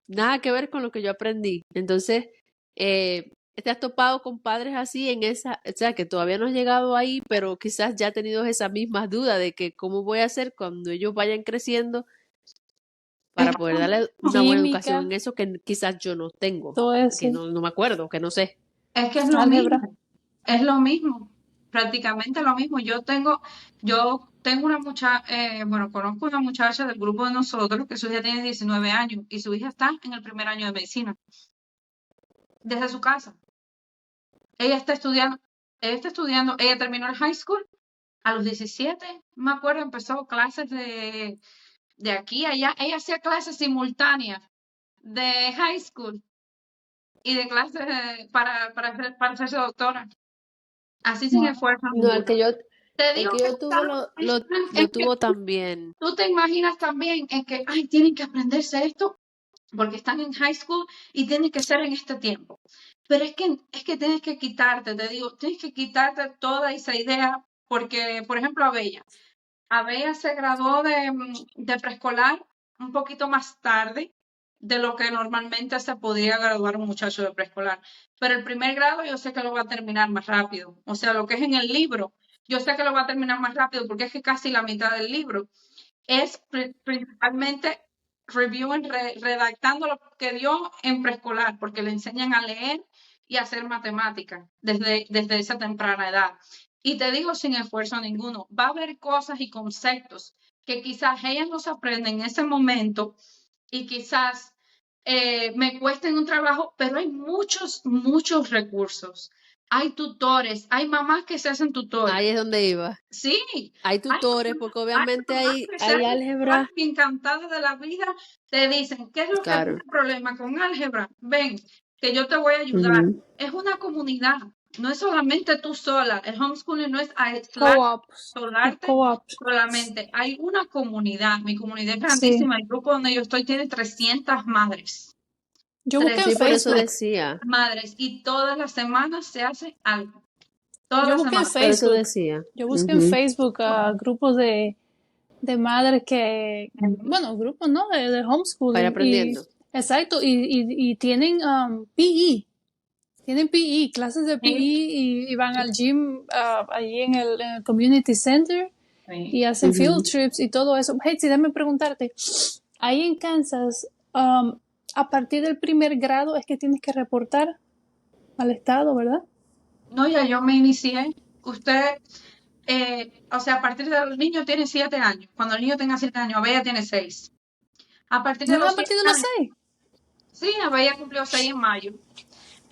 nada que ver con lo que yo aprendí. Entonces, te has topado con padres así en esa, o sea, que todavía no has llegado ahí, pero quizás ya has tenido esas mismas dudas de que cómo voy a hacer cuando ellos vayan creciendo para poder darle una buena educación Química, en eso que quizás yo no tengo, todo que eso. no me acuerdo, que no sé. Es que es lo Álgebra. mismo, es lo mismo, prácticamente lo mismo. Yo tengo una muchacha, bueno, conozco una muchacha del grupo de nosotros que su hija tiene 19 años y su hija está en el primer año de medicina, desde su casa. Ella está estudiando, ella terminó el high school a los 17, no me acuerdo, empezó clases de aquí a allá. Ella hacía clases simultáneas de high school y de clases para hacerse doctora, así sin esfuerzo No, el ninguno. que yo, Te el digo que que yo tuve lo es que tuvo también. tú te imaginas también en que, ay, tienen que aprenderse esto porque están en high school y tienen que ser en este tiempo. Pero es que tienes que quitarte, te digo, tienes que quitarte toda esa idea porque, por ejemplo, Abella se graduó de preescolar un poquito más tarde de lo que normalmente se podría graduar un muchacho de preescolar. Pero el primer grado yo sé que lo va a terminar más rápido. O sea, lo que es en el libro, yo sé que lo va a terminar más rápido porque es que casi la mitad del libro es principalmente redactando lo que dio en preescolar, porque le enseñan a leer y a hacer matemáticas desde esa temprana edad. Y te digo sin esfuerzo ninguno, va a haber cosas y conceptos que quizás ellas no se aprenden en ese momento y quizás me cuesten un trabajo, pero hay muchos, muchos recursos. Hay tutores, hay mamás que se hacen tutores. Ahí es donde iba. Sí, Hay hay tutores, porque obviamente mamás que se hay hacen tutores álgebra. y encantadas de la vida te dicen, ¿qué es lo que Claro. tienes problema con álgebra? Ven, que yo te voy a ayudar. Ujú. Es una comunidad, no es solamente tú sola. El homeschooling no es Co-ops. aislarte Co-ops. solamente. Hay una comunidad. Mi comunidad es Sí. grandísima. El grupo donde yo estoy tiene 300 madres. Yo busqué en Sí, por eso 300 Facebook. decía. madres. Y todas las semanas se hace algo. Todas Yo las busqué en semanas. Por eso Facebook. decía. Yo busqué en Ujú. Facebook grupos de madres que, bueno, grupos, ¿no? De Para ir homeschooling. aprendiendo. Exacto, y tienen PE. Tienen PE, clases de PE Sí, y van al gym allí en el community center y sí. hacen field trips y todo eso. Hey, sí, déjame preguntarte, ahí en Kansas, a partir del primer grado es que tienes que reportar al estado, ¿verdad? No, ya yo me inicié. Usted, o sea, a partir de los niños tiene 7 años. Cuando el niño tenga 7 años, Abella tiene 6. A partir de No es los a siete partir de los años, 6. sí, Abella cumplió 6 en mayo.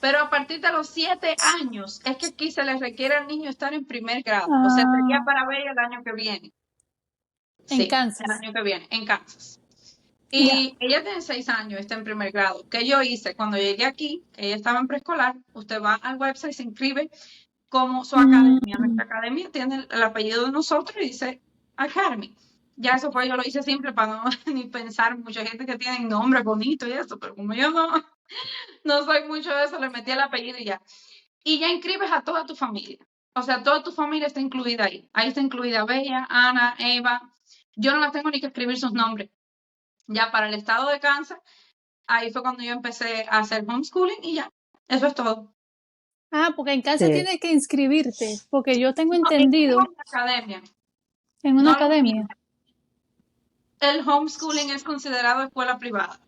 Pero a partir de los 7 años es que aquí se le requiere al niño estar en primer grado. O sea, sería para Abella el año que viene. En Sí, el Kansas. año que viene, en Kansas. Ya. Y ella tiene 6 años, está en primer grado. ¿Qué yo hice? Cuando llegué aquí, que ella estaba en preescolar, usted va al website, se inscribe como su academia. Nuestra academia tiene el apellido de nosotros y dice Academy. Ya eso fue, yo lo hice simple para no ni pensar. Mucha gente que tiene nombre bonito y eso, pero como yo no soy mucho de eso, le metí el apellido y ya. Y ya inscribes a toda tu familia. O sea, toda tu familia está incluida ahí. Ahí está incluida Bella, Ana, Eva. Yo no las tengo ni que escribir sus nombres. Ya para el estado de Kansas, ahí fue cuando yo empecé a hacer homeschooling y ya. Eso es todo. Porque en Kansas Sí. tienes que inscribirte, porque yo tengo No, es entendido una academia, en una no lo mismo. academia. El homeschooling es considerado escuela privada.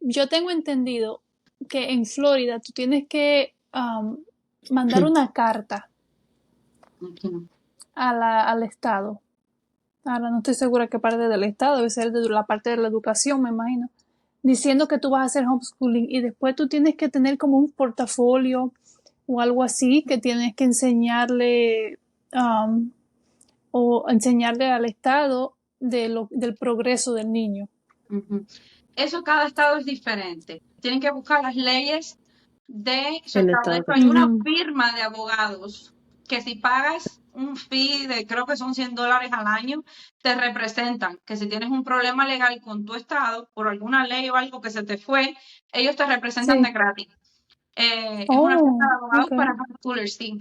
Yo tengo entendido que en Florida tú tienes que mandar una carta al estado. Ahora no estoy segura qué parte del estado, debe ser de la parte de la educación, me imagino, diciendo que tú vas a hacer homeschooling y después tú tienes que tener como un portafolio o algo así que tienes que enseñarle um, o enseñarle al Estado del progreso del niño. Eso cada estado es diferente. Tienen que buscar las leyes de su El estado. De estado. hecho, hay una firma de abogados que si pagas un fee de creo que son $100 al año, te representan. Que si tienes un problema legal con tu estado, por alguna ley o algo que se te fue, ellos te representan de gratis. Es una firma de abogados para homeschoolers, sí.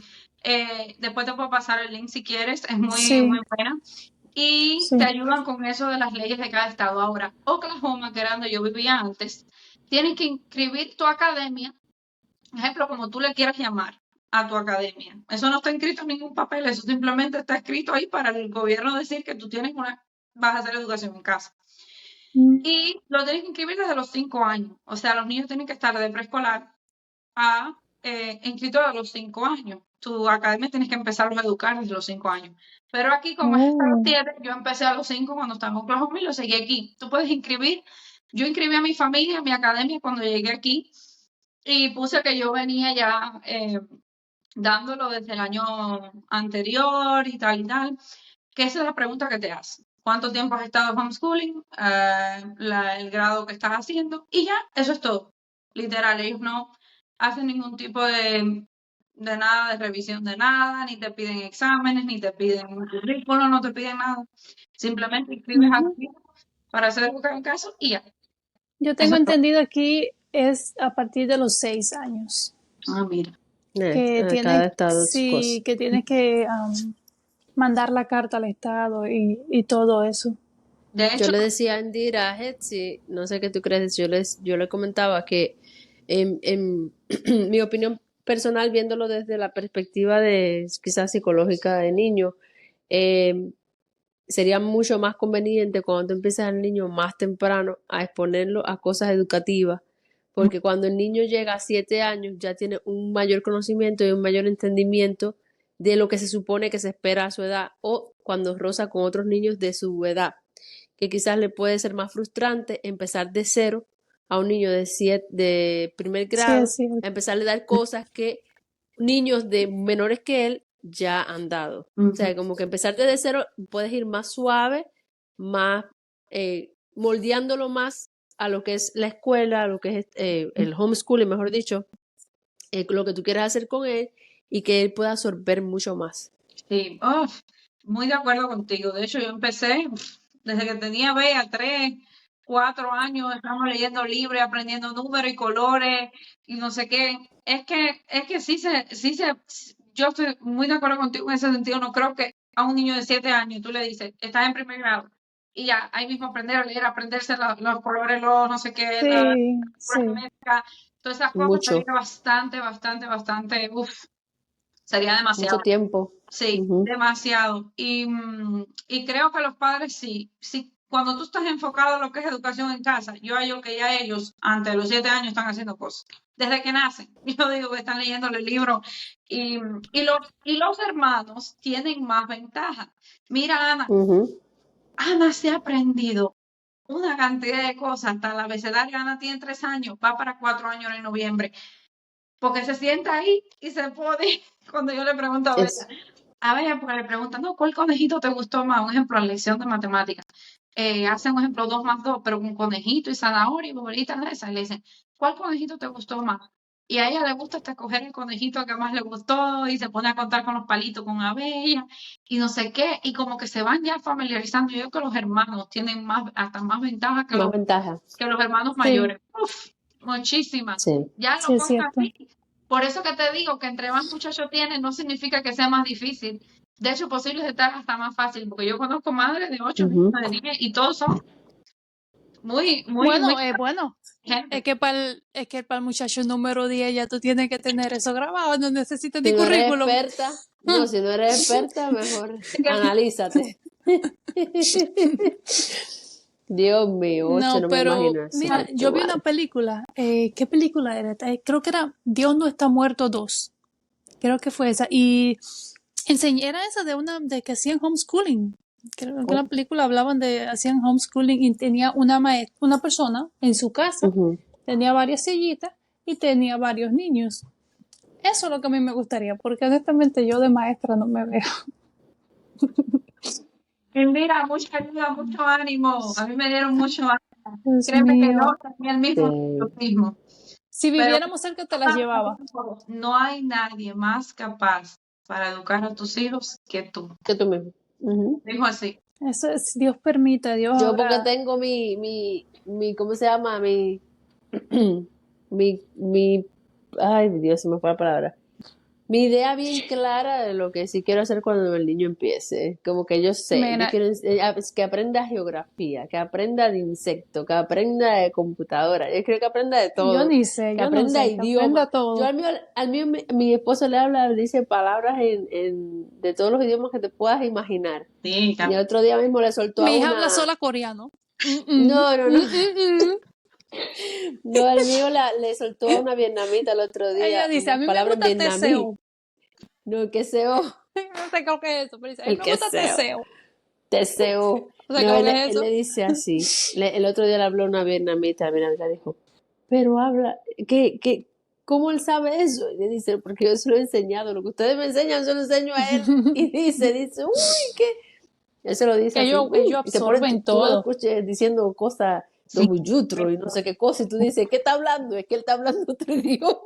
Después te puedo pasar el link si quieres, es muy buena. Y te ayudan con eso de las leyes de cada estado. Ahora, Oklahoma, que era donde yo vivía antes, tienes que inscribir tu academia, ejemplo, como tú le quieras llamar a tu academia. Eso no está escrito en ningún papel, eso simplemente está escrito ahí para el gobierno decir que tú vas a hacer educación en casa. Y lo tienes que inscribir desde los 5 años. O sea, los niños tienen que estar de preescolar a inscrito a los 5 años. Tu academia tienes que empezarlos a educar desde los 5 años. Pero aquí, como es hasta los 7, yo empecé a los 5 cuando estaba en Oklahoma y lo seguí aquí. Tú puedes inscribir. Yo inscribí a mi familia, a mi academia cuando llegué aquí y puse que yo venía ya dándolo desde el año anterior y tal y tal. Que esa es la pregunta que te hacen. ¿Cuánto tiempo has estado homeschooling? El grado que estás haciendo. Y ya, eso es todo. Literal, ellos no hacen ningún tipo de nada, de revisión de nada, ni te piden exámenes, ni te piden un currículo, no te piden nada. Simplemente escribes aquí para hacer educación en caso y ya. Yo tengo entendido aquí es a partir de los 6 años. Ah, mira. Que Cada estado que tienes que mandar la carta al Estado y todo eso. De hecho, yo le decía a Indira, a Hetzi, no sé qué tú crees, yo le comentaba que en mi opinión personal, viéndolo desde la perspectiva de quizás psicológica de niño, sería mucho más conveniente cuando tú empiezas al niño más temprano a exponerlo a cosas educativas, porque cuando el niño llega a 7 años ya tiene un mayor conocimiento y un mayor entendimiento de lo que se supone que se espera a su edad, o cuando roza con otros niños de su edad, que quizás le puede ser más frustrante empezar de cero a un niño de primer grado, a empezarle a dar cosas que niños de menores que él ya han dado. O sea, como que empezar desde cero, puedes ir más suave, más moldeándolo más a lo que es la escuela, a lo que es el homeschooling, mejor dicho, lo que tú quieras hacer con él y que él pueda absorber mucho más. Sí, muy de acuerdo contigo. De hecho, yo empecé desde que tenía 3, 4 años, estamos leyendo libros, aprendiendo números y colores y no sé qué. Es que yo estoy muy de acuerdo contigo en ese sentido. No creo que a un niño de 7 años tú le dices, estás en primer grado y ya, ahí mismo aprender a leer, aprenderse los colores, los no sé qué, la geométrica, todas esas cosas sería bastante, sería demasiado. Mucho tiempo. Sí, demasiado. Y creo que los padres sí, cuando tú estás enfocado en lo que es educación en casa, yo hallo que ya ellos, antes de los 7 años, están haciendo cosas. Desde que nacen, yo digo que están leyendo el libro y los hermanos tienen más ventaja. Mira, Ana, Ana se ha aprendido una cantidad de cosas, hasta la abecedario. Ana tiene 3 años, va para 4 años en noviembre, porque se sienta ahí y se pone, cuando yo le pregunto a ver, porque le preguntan, no, ¿cuál conejito te gustó más? Un ejemplo, en lección de matemáticas. Hacen un ejemplo 2 más 2, pero con conejito y zanahoria y bolitas de esas. Y le dicen, ¿cuál conejito te gustó más? Y a ella le gusta hasta coger el conejito que más le gustó y se pone a contar con los palitos con abellas y no sé qué. Y como que se van ya familiarizando. Yo creo que los hermanos tienen hasta más ventaja que, que los hermanos mayores. Uf, muchísimas. Ya lo pongo así. Por eso que te digo que entre más muchachos tienes no significa que sea más difícil. De hecho, posible estar hasta más fácil, porque yo conozco madres de 8 de niñas y todos son muy bueno. Es que para el muchacho número 10 ya tú tienes que tener eso grabado, no necesitas ni currículum. Si no eres experta, mejor analízate. Dios mío, 8 no pero, me imagino eso. Mira, yo vi una película, ¿qué película era? Creo que era Dios no está muerto 2. Creo que fue esa. Y era esa de que hacían homeschooling. Creo que la película hablaban de hacían homeschooling y tenía una persona en su casa, tenía varias sillitas y tenía varios niños. Eso es lo que a mí me gustaría, porque honestamente yo de maestra no me veo. Mira, mucha ayuda, mucho ánimo. A mí me dieron mucho ánimo. Dios Créeme que mío. yo también mismo, lo mismo. Si Pero viviéramos cerca, te las llevaba. no hay nadie más capaz para educar a tus hijos que tú. Que tú mismo. Ujú. Dijo así. Eso es, Dios permite, Dios Yo porque ahora. tengo mi, ¿cómo se llama? Mi, ay, Dios, se me fue la palabra. Mi idea bien clara de lo que sí quiero hacer cuando el niño empiece. Como que yo sé, Mira, yo quiero es que aprenda geografía, que aprenda de insectos, que aprenda de computadora. Yo creo que aprenda de yo todo. ni sé, Que yo no aprenda sé, que aprenda idioma. Yo todo. al mío, mi esposo le habla, le dice palabras de todos los idiomas que te puedas imaginar. Sí, Y el otro día mismo le soltó a Mi hija una. habla sola coreano. No, no, no. No, el mío le soltó a una vietnamita el otro día Ella dice, a unas mí me palabras en gusta vietnamí. TCO. No, que seo, No sé qué es eso, pero dice, a mí el me que gusta seo, TCO. deseo. O sea, No, ¿cómo él, que es él eso? le dice así. El otro día le habló una vietnamita, la vietnamita dijo, pero habla, ¿cómo él sabe eso? Y le dice, porque yo se lo he enseñado, lo que ustedes me enseñan, yo lo enseño a él. Y dice, uy, ¿qué? Él se lo dice así, Ellos y se pone, absorben tú no lo todo. escuches diciendo cosas, sí. yutro y no sé qué cosa, y tú dices, ¿qué está hablando? Es que él está hablando otro idioma.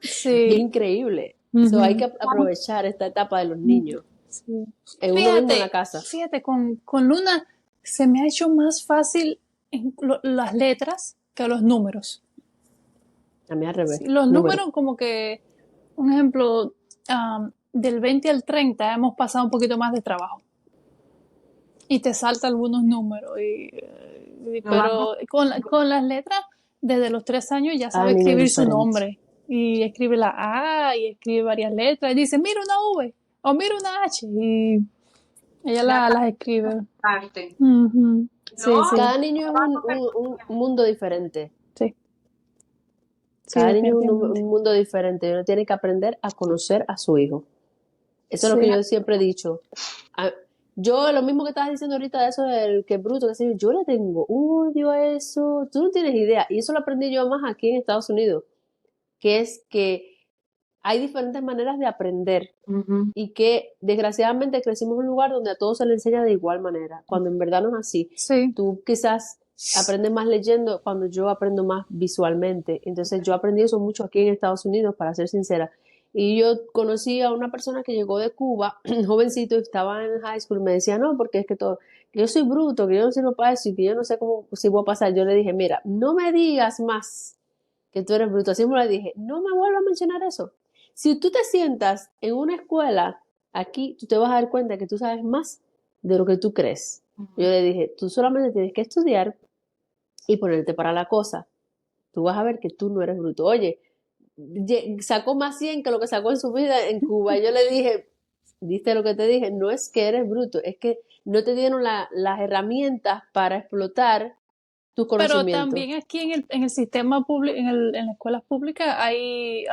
Es Sí. increíble. Ujú. So, hay que aprovechar esta etapa de los niños. Sí. Uno mismo en la casa. Fíjate, con Luna se me ha hecho más fácil las letras que los números. A mí al revés. Sí, los Número. números como que, un ejemplo, del 20 al 30 hemos pasado un poquito más de trabajo. Y te salta algunos números. Pero con las letras, desde los 3 años ya sabe niños escribir su diferentes. nombre. Y escribe la A y escribe varias letras. Y dice, mira una V o mira una H. Y ella las escribe. Parte. Ujú. Sí, No, sí, Cada niño es un mundo diferente. sí. Sí, Cada niño es un definitivamente. mundo diferente. Uno tiene que aprender a conocer a su hijo. Eso es lo Sí. que yo siempre he dicho. Yo, lo mismo que estabas diciendo ahorita de eso del que es bruto, que sé yo le tengo odio a eso. Tú no tienes idea. Y eso lo aprendí yo más aquí en Estados Unidos. Que es que hay diferentes maneras de aprender. Ujú. Y que desgraciadamente crecimos en un lugar donde a todos se le enseña de igual manera, cuando en verdad no es así. Sí. Tú quizás aprendes más leyendo cuando yo aprendo más visualmente. Entonces yo aprendí eso mucho aquí en Estados Unidos, para ser sincera. Y yo conocí a una persona que llegó de Cuba, jovencito, y estaba en high school, y me decía, no, porque es que que yo soy bruto, que yo no sirvo para eso y que yo no sé cómo, si voy a pasar. Yo le dije, mira, no me digas más que tú eres bruto. Así me lo dije, no me vuelvas a mencionar eso. Si tú te sientas en una escuela aquí, tú te vas a dar cuenta que tú sabes más de lo que tú crees. Yo le dije, tú solamente tienes que estudiar y ponerte para la cosa. Tú vas a ver que tú no eres bruto. Oye, sacó más 100 que lo que sacó en su vida en Cuba. Yo le dije, ¿viste lo que te dije? No es que eres bruto, es que no te dieron las herramientas para explotar tus Pero conocimientos. también aquí en el sistema público, en las escuelas públicas hay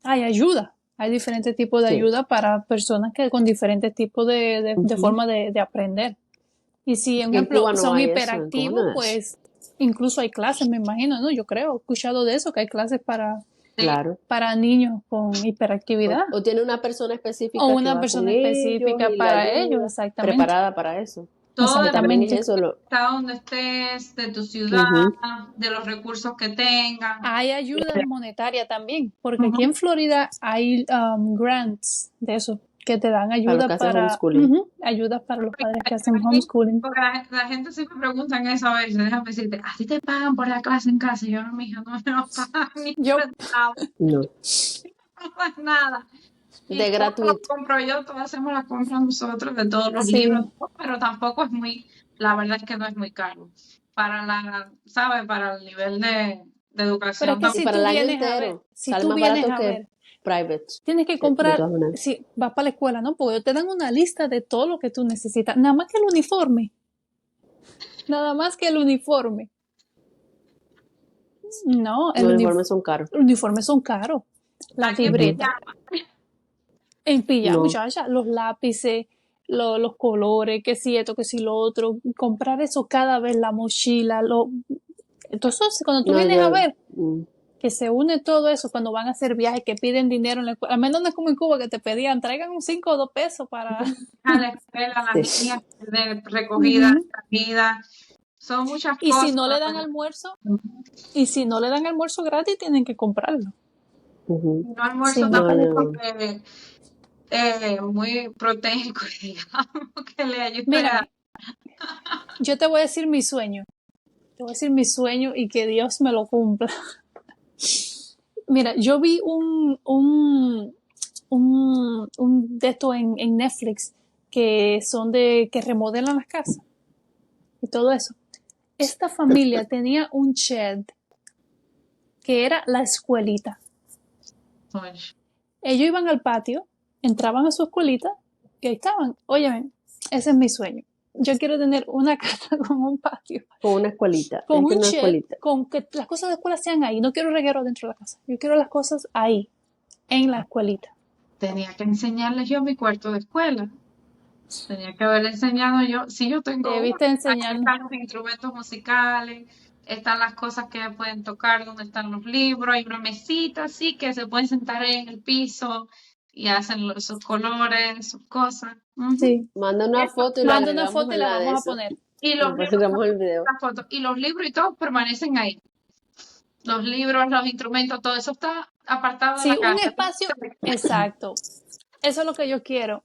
ayuda. Hay diferentes tipos de Sí. ayuda para personas que con diferentes tipos de forma de aprender. Y si, por En ejemplo, Cuba no son hay eso, en Cuba hiperactivos, no es. pues incluso hay clases, me imagino, ¿no? Yo creo, he escuchado de eso, que hay clases Claro. para niños con hiperactividad. O tiene una persona específica O que una va persona con ellos específica y le para ayuda, ellos, exactamente. preparada para eso. Todo Que también Exactamente. es eso. está donde estés, de tu ciudad, de los recursos que tengas. Hay ayuda monetaria también, porque aquí en Florida hay grants de eso, que te dan Para los ayuda que hacen para homeschooling. ayudas para los padres que hacen homeschooling. Porque la gente siempre pregunta eso a veces, déjame decirte, ¿a ti te pagan por la clase en casa? Y yo, no, mija, no me pagan ni Yo, un centavo, No, no es nada. Y de todo lo gratuito. compro yo, todos hacemos la compra nosotros de todos los Sí. libros, pero tampoco es la verdad es que no es muy caro. Para ¿sabes? Para el nivel de pero educación. es que si para tú el año vienes a ver, entero. si Sale tú más vienes barato a que ver, private. tienes que De comprar, todas maneras. si vas para la escuela, ¿no? Porque te dan una lista de todo lo que tú necesitas, nada más que el uniforme. Nada más que el uniforme. No, Los uniformes son caros. los uniformes son caros. La Aquí en libreta. En pijama, No. muchacha, los lápices, los colores, que si esto, que si lo otro. Comprar eso cada vez, la mochila, entonces cuando tú No, vienes a ver, que se une todo eso cuando van a hacer viajes, que piden dinero en la escuela. Al menos no es como en Cuba que te pedían, traigan un 5 o 2 pesos para... A la escuela, las niñas de recogida, traída, son muchas Y cosas. si no le dan almuerzo, y si no le dan almuerzo gratis, tienen que comprarlo. No almuerzo Sí, tampoco porque muy proteico, digamos, que le ayude Mira, yo te voy a decir mi sueño. Te voy a decir mi sueño y que Dios me lo cumpla. Mira, yo vi un de esto en Netflix que son que remodelan las casas y todo eso. Esta familia tenía un shed que era la escuelita. Ellos iban al patio, entraban a su escuelita y ahí estaban. Óyeme, ese es mi sueño. Yo quiero tener una casa con un patio. Con una escuelita. Con un una shed, escuelita. con que las cosas de la escuela sean ahí. No quiero reguero dentro de la casa. Yo quiero las cosas ahí, en la escuelita. Tenía que enseñarles yo mi cuarto de escuela. Tenía que haberle enseñado yo. Sí, yo tengo Debiste enseñarnos. Están los instrumentos musicales, están las cosas que pueden tocar, donde están los libros, hay una mesita así que se pueden sentar ahí en el piso y hacen sus colores, sus cosas. Sí. Manda una foto y la vamos a poner. Y los libros, y los libros y todo permanecen ahí. Los libros, los instrumentos, todo eso está apartado de la casa. Sí, un espacio. Exacto. Eso es lo que yo quiero.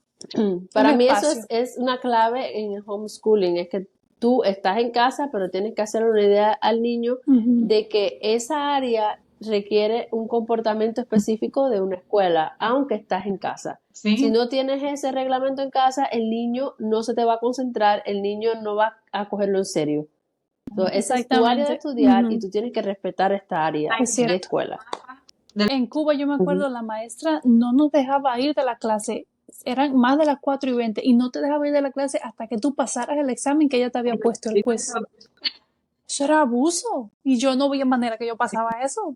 Para mí eso es una clave en el homeschooling, es que tú estás en casa, pero tienes que hacer una idea al niño de que esa área requiere un comportamiento específico de una escuela, aunque estás en casa. ¿Sí? Si no tienes ese reglamento en casa, el niño no se te va a concentrar, el niño no va a cogerlo en serio. Entonces, esa es tu área de estudiar y tú tienes que respetar esta área de escuela. En Cuba yo me acuerdo la maestra no nos dejaba ir de la clase, eran más de las 4:20 y no te dejaba ir de la clase hasta que tú pasaras el examen que ella te había puesto el quiz. Eso era abuso y yo no veía manera que yo pasaba eso,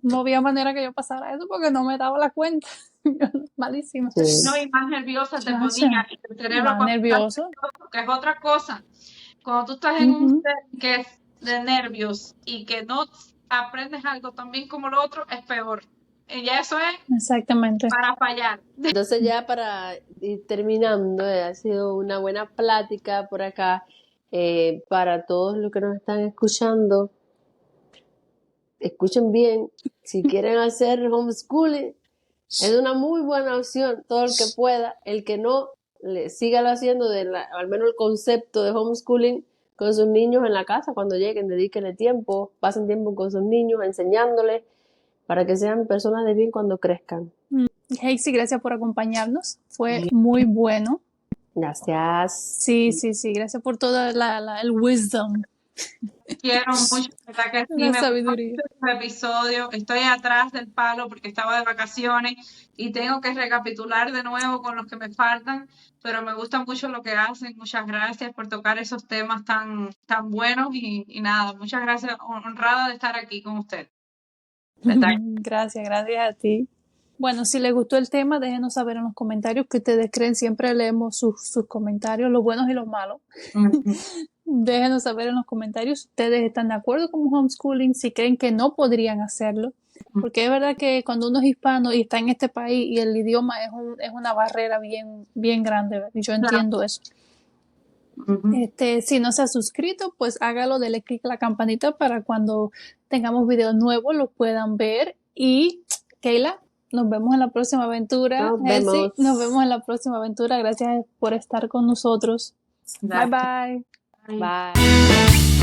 porque no me daba la cuenta. Malísima. Sí. No, y más nerviosa te ponía y el cerebro más nervioso. Que es otra cosa. Cuando tú estás en un set que es de nervios y que no aprendes algo también como lo otro, es peor. Y ya eso es exactamente para fallar. Entonces ya para ir terminando, ha sido una buena plática por acá para todos los que nos están escuchando. Escuchen bien, si quieren hacer homeschooling, es una muy buena opción, todo el que pueda. El que no, sígalo haciendo, al menos el concepto de homeschooling con sus niños en la casa, cuando lleguen, dedíquenle tiempo, pasen tiempo con sus niños, enseñándoles, para que sean personas de bien cuando crezcan. Heisy, gracias por acompañarnos. Fue muy bueno. Gracias. Sí, gracias por todo el wisdom. Quiero mucho, ¿verdad que sí? La sabiduría. Este episodio. Estoy atrás del palo porque estaba de vacaciones y tengo que recapitular de nuevo con los que me faltan, pero me gusta mucho lo que hacen. Muchas gracias por tocar esos temas tan buenos y nada, muchas gracias, honrada de estar aquí con usted. Gracias a ti. Bueno, si les gustó el tema, déjenos saber en los comentarios que ustedes creen. Siempre leemos sus comentarios, los buenos y los malos. Déjenos saber en los comentarios si ustedes están de acuerdo con homeschooling, si creen que no podrían hacerlo. Porque es verdad que cuando uno es hispano y está en este país y el idioma es una barrera bien grande. Yo entiendo eso. Si no se ha suscrito, pues hágalo, dele click a la campanita para cuando tengamos videos nuevos los puedan ver. Y Keila, nos vemos en la próxima aventura. Nos vemos en la próxima aventura. Gracias por estar con nosotros. Gracias. Bye. Bye.